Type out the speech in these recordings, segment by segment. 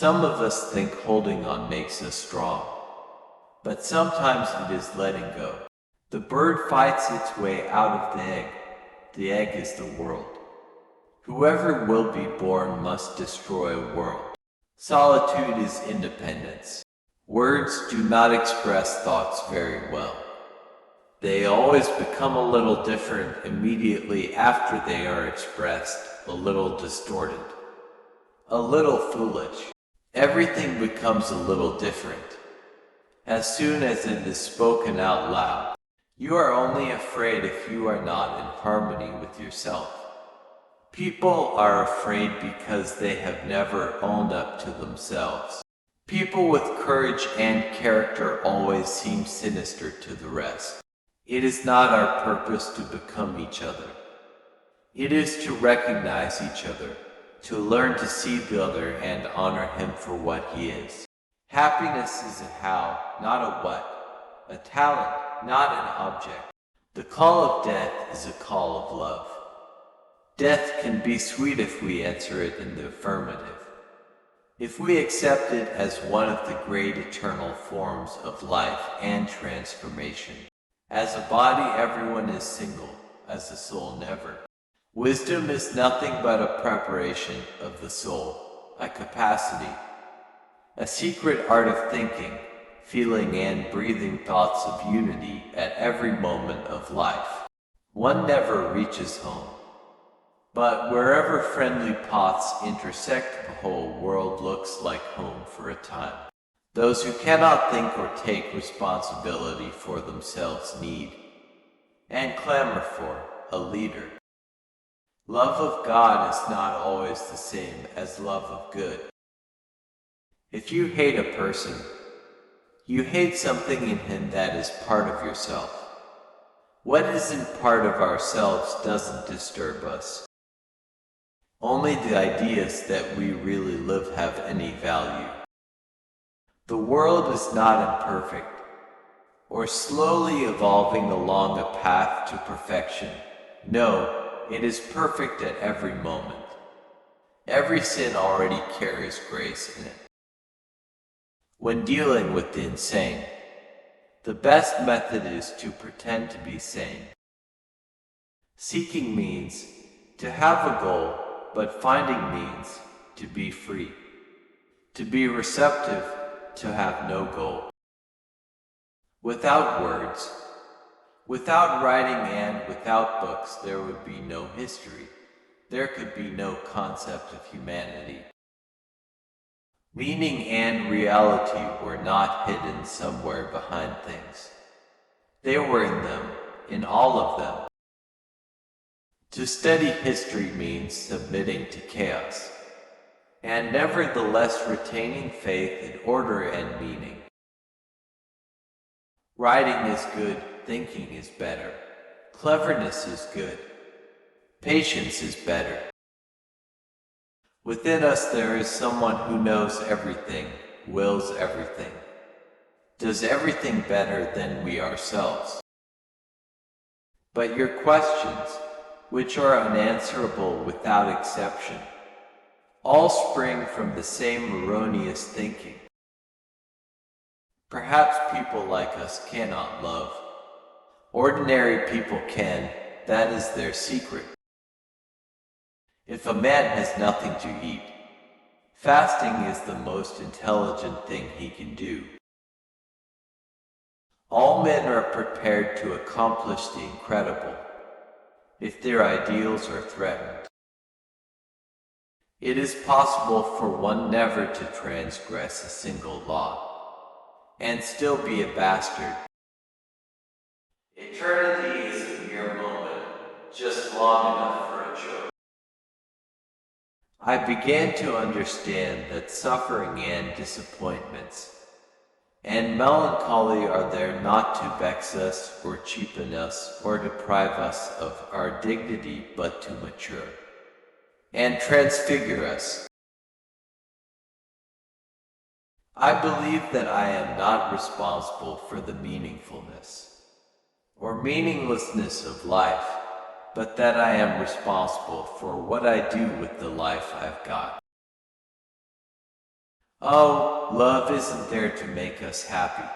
Some of us think holding on makes us strong, but sometimes it is letting go. The bird fights its way out of the egg. The egg is the world. Whoever will be born must destroy a world. Solitude is independence. Words do not express thoughts very well. They always become a little different immediately after they are expressed, a little distorted, a little foolish. Everything becomes a little different as soon as it is spoken out loud. You are only afraid if you are not in harmony with yourself. People are afraid because they have never owned up to themselves. People with courage and character always seem sinister to the rest. It is not our purpose to become each other. It is to recognize each other, to learn to see the other and honor him for what he is. Happiness is a how, not a what, a talent, not an object. The call of death is a call of love. Death can be sweet if we answer it in the affirmative. If we accept it as one of the great eternal forms of life and transformation. As a body, everyone is single, as a soul never. Wisdom is nothing but a preparation of the soul, a capacity, a secret art of thinking, feeling and breathing thoughts of unity at every moment of life. One never reaches home. But wherever friendly paths intersect, the whole world looks like home for a time. Those who cannot think or take responsibility for themselves need and clamor for a leader. Love of God is not always the same as love of good. If you hate a person, you hate something in him that is part of yourself. What isn't part of ourselves doesn't disturb us. Only the ideas that we really live have any value. The world is not imperfect, or slowly evolving along a path to perfection. No, it is perfect at every moment. Every sin already carries grace in it. When dealing with the insane, the best method is to pretend to be sane. Seeking means to have a goal, but finding means to be free, to be receptive, to have no goal. Without words, without writing and without books, there would be no history. There could be no concept of humanity. Meaning and reality were not hidden somewhere behind things. They were in them, in all of them. To study history means submitting to chaos, and nevertheless retaining faith in order and meaning. Writing is good, thinking is better, cleverness is good, patience is better. Within us there is someone who knows everything, wills everything, does everything better than we ourselves. But your questions, which are unanswerable without exception, all spring from the same erroneous thinking. Perhaps people like us cannot love. Ordinary people can, that is their secret. If a man has nothing to eat, fasting is the most intelligent thing he can do. All men are prepared to accomplish the incredible, if their ideals are threatened. It is possible for one never to transgress a single law, and still be a bastard. Eternity is a mere moment, just long enough for a joke. I began to understand that suffering and disappointments and melancholy are there not to vex us or cheapen us or deprive us of our dignity, but to mature and transfigure us. I believe that I am not responsible for the meaningfulness or meaninglessness of life, but that I am responsible for what I do with the life I've got. Oh, love isn't there to make us happy.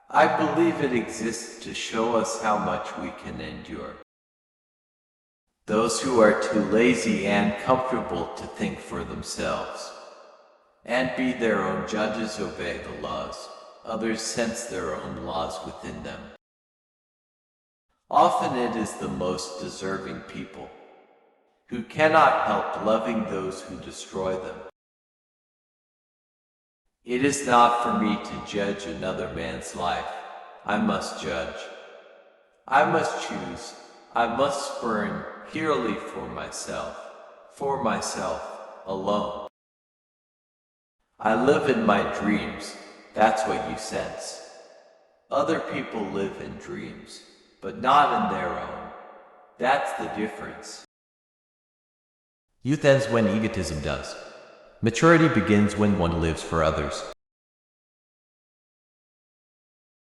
I believe it exists to show us how much we can endure. Those who are too lazy and comfortable to think for themselves and be their own judges obey the laws. Others sense their own laws within them. Often it is the most deserving people who cannot help loving those who destroy them. It is not for me to judge another man's life. I must judge. I must choose. I must spurn purely for myself alone. I live in my dreams, that's what you sense. Other people live in dreams, but not in their own. That's the difference. Youth ends when egotism does. Maturity begins when one lives for others.